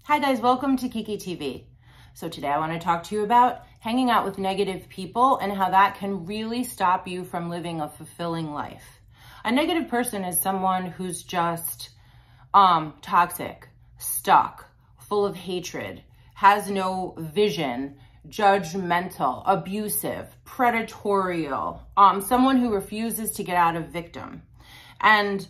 Hi guys, welcome to Kiki TV. So today I want to talk to you about hanging out with negative people and how that can really stop you from living a fulfilling life. A negative person is someone who's just toxic, stuck, full of hatred, has no vision, judgmental, abusive, predatorial, someone who refuses to get out of victim. And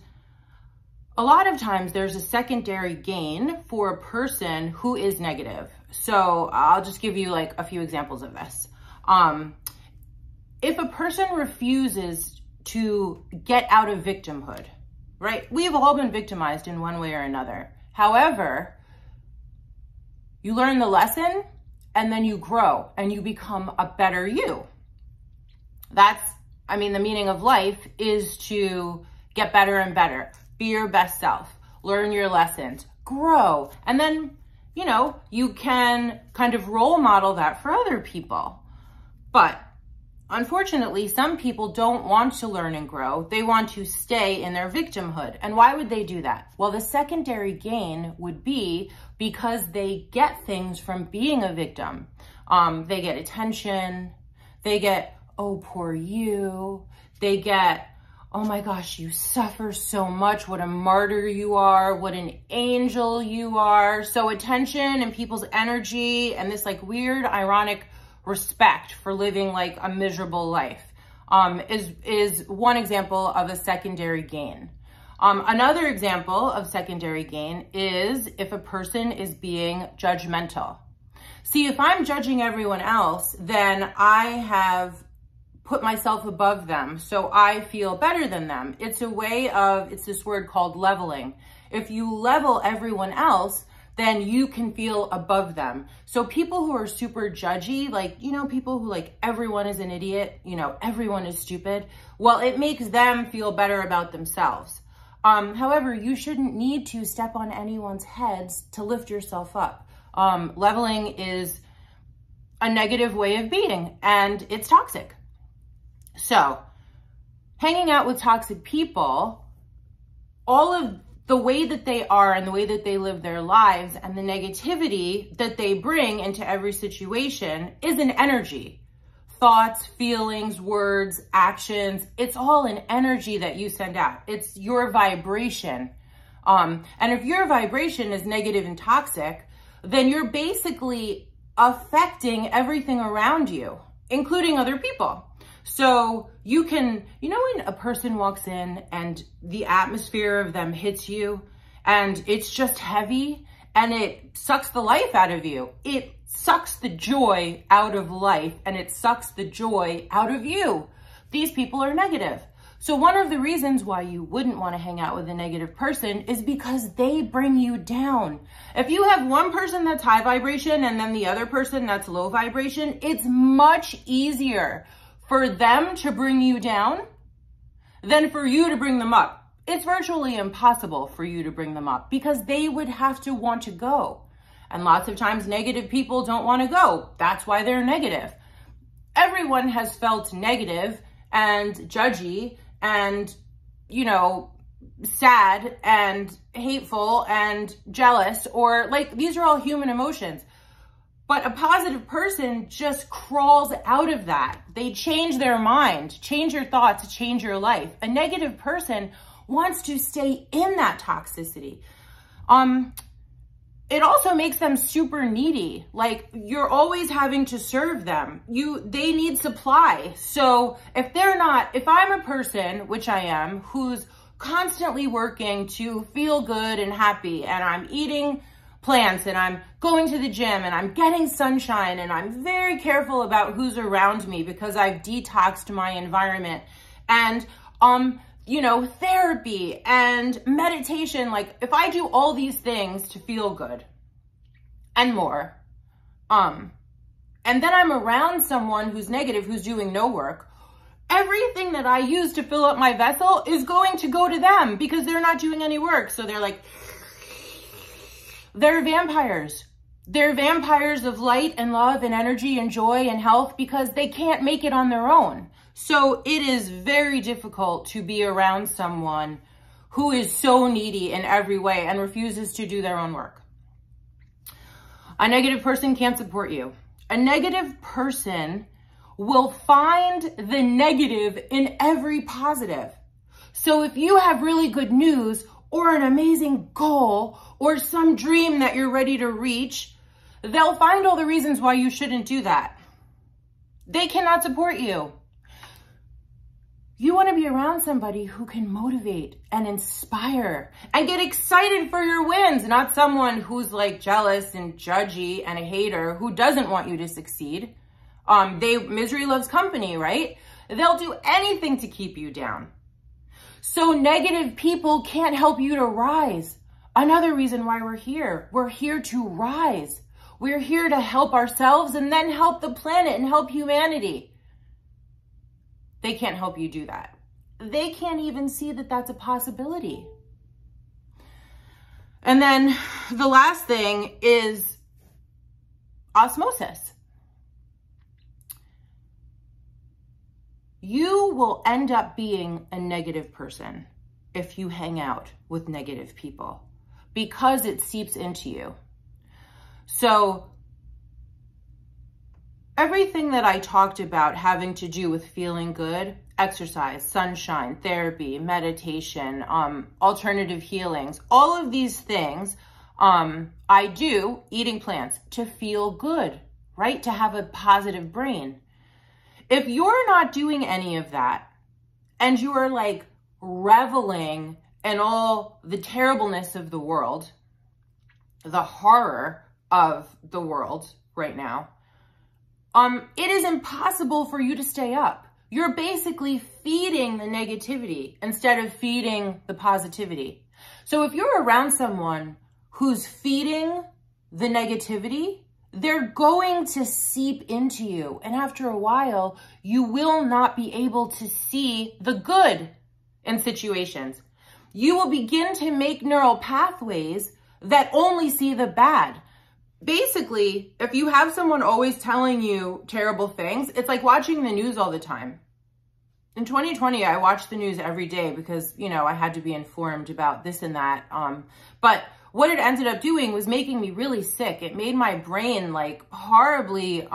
a lot of times there's a secondary gain for a person who is negative. So I'll just give you like a few examples of this. If a person refuses to get out of victimhood, right? We've all been victimized in one way or another. However, you learn the lesson and then you grow and you become a better you. The meaning of life is to get better and better. Be your best self, learn your lessons, grow. And then, you can kind of role model that for other people. But unfortunately, some people don't want to learn and grow. They want to stay in their victimhood. And why would they do that? Well, the secondary gain would be because they get things from being a victim. They get attention. They get, oh, poor you. They get, oh my gosh, you suffer so much. What a martyr you are. What an angel you are. So attention and people's energy and this like weird, ironic respect for living like a miserable life is one example of a secondary gain. Another example of secondary gain is if a person is being judgmental. See, if I'm judging everyone else, then I have put myself above them, so I feel better than them. It's this word called leveling. If you level everyone else, then you can feel above them. So people who are super judgy, people who everyone is an idiot, everyone is stupid, well, it makes them feel better about themselves. However, you shouldn't need to step on anyone's heads to lift yourself up. Leveling is a negative way of being, and it's toxic. So, hanging out with toxic people, all of the way that they are and the way that they live their lives and the negativity that they bring into every situation is an energy. Thoughts, feelings, words, actions, it's all an energy that you send out. It's your vibration. And if your vibration is negative and toxic, then you're basically affecting everything around you, including other people. So you can, when a person walks in and the atmosphere of them hits you and it's just heavy and it sucks the life out of you. It sucks the joy out of life and it sucks the joy out of you. These people are negative. So one of the reasons why you wouldn't want to hang out with a negative person is because they bring you down. If you have one person that's high vibration and then the other person that's low vibration, it's much easier for them to bring you down than for you to bring them up. It's virtually impossible for you to bring them up because they would have to want to go. And lots of times negative people don't want to go. That's why they're negative. Everyone has felt negative and judgy and, sad and hateful and jealous, or these are all human emotions. But a positive person just crawls out of that. They change their mind, change your thoughts, change your life. A negative person wants to stay in that toxicity. It also makes them super needy. You're always having to serve them. They need supply. So if I'm a person, which I am, who's constantly working to feel good and happy, and I'm eating plants and I'm going to the gym and I'm getting sunshine and I'm very careful about who's around me because I've detoxed my environment, and therapy and meditation, if I do all these things to feel good and more, and then I'm around someone who's negative, who's doing no work, everything that I use to fill up my vessel is going to go to them because they're not doing any work. So they're vampires. They're vampires of light and love and energy and joy and health because they can't make it on their own. So it is very difficult to be around someone who is so needy in every way and refuses to do their own work. A negative person can't support you. A negative person will find the negative in every positive. So if you have really good news or an amazing goal or some dream that you're ready to reach, they'll find all the reasons why you shouldn't do that. They cannot support you. You want to be around somebody who can motivate and inspire and get excited for your wins, not someone who's like jealous and judgy and a hater who doesn't want you to succeed. Misery loves company, right? They'll do anything to keep you down. So negative people can't help you to rise. Another reason why we're here. We're here to rise. We're here to help ourselves and then help the planet and help humanity. They can't help you do that. They can't even see that that's a possibility. And then the last thing is osmosis. You will end up being a negative person if you hang out with negative people because it seeps into you. So everything that I talked about having to do with feeling good, exercise, sunshine, therapy, meditation, alternative healings, all of these things, I do eating plants to feel good, right? To have a positive brain. If you're not doing any of that and you are like reveling in all the terribleness of the world, the horror of the world right now, it is impossible for you to stay up. You're basically feeding the negativity instead of feeding the positivity. So if you're around someone who's feeding the negativity, they're going to seep into you. And after a while, you will not be able to see the good in situations. You will begin to make neural pathways that only see the bad. Basically, if you have someone always telling you terrible things, it's like watching the news all the time. In 2020, I watched the news every day because, you know, I had to be informed about this and that. But what it ended up doing was making me really sick. It made my brain like horribly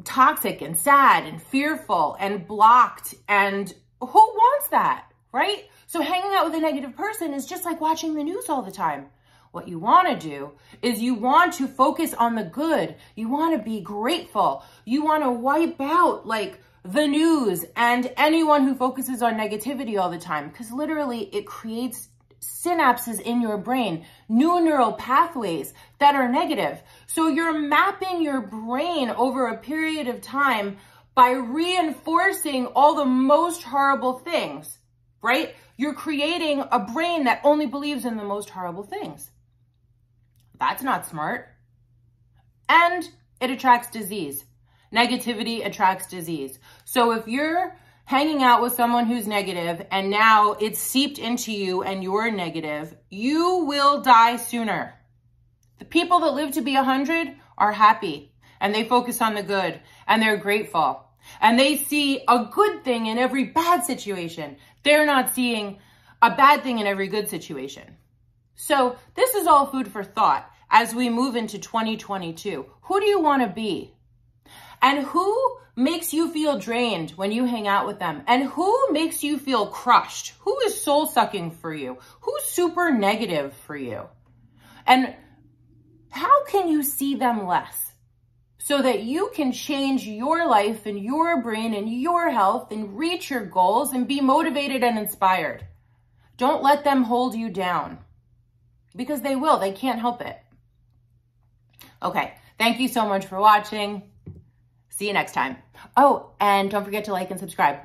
toxic and sad and fearful and blocked. And who wants that, right? So hanging out with a negative person is just like watching the news all the time. What you want to do is you want to focus on the good. You want to be grateful. You want to wipe out like the news and anyone who focuses on negativity all the time, because literally it creates synapses in your brain, new neural pathways that are negative. So you're mapping your brain over a period of time by reinforcing all the most horrible things, right? You're creating a brain that only believes in the most horrible things. That's not smart. And it attracts disease. Negativity attracts disease. So if you're hanging out with someone who's negative and now it's seeped into you and you're negative, you will die sooner. The people that live to be 100 are happy and they focus on the good and they're grateful and they see a good thing in every bad situation. They're not seeing a bad thing in every good situation. So this is all food for thought as we move into 2022. Who do you want to be? And who makes you feel drained when you hang out with them? And who makes you feel crushed? Who is soul-sucking for you? Who's super negative for you? And how can you see them less so that you can change your life and your brain and your health and reach your goals and be motivated and inspired? Don't let them hold you down because they will. They can't help it. Okay, thank you so much for watching. See you next time. Oh, and don't forget to like and subscribe.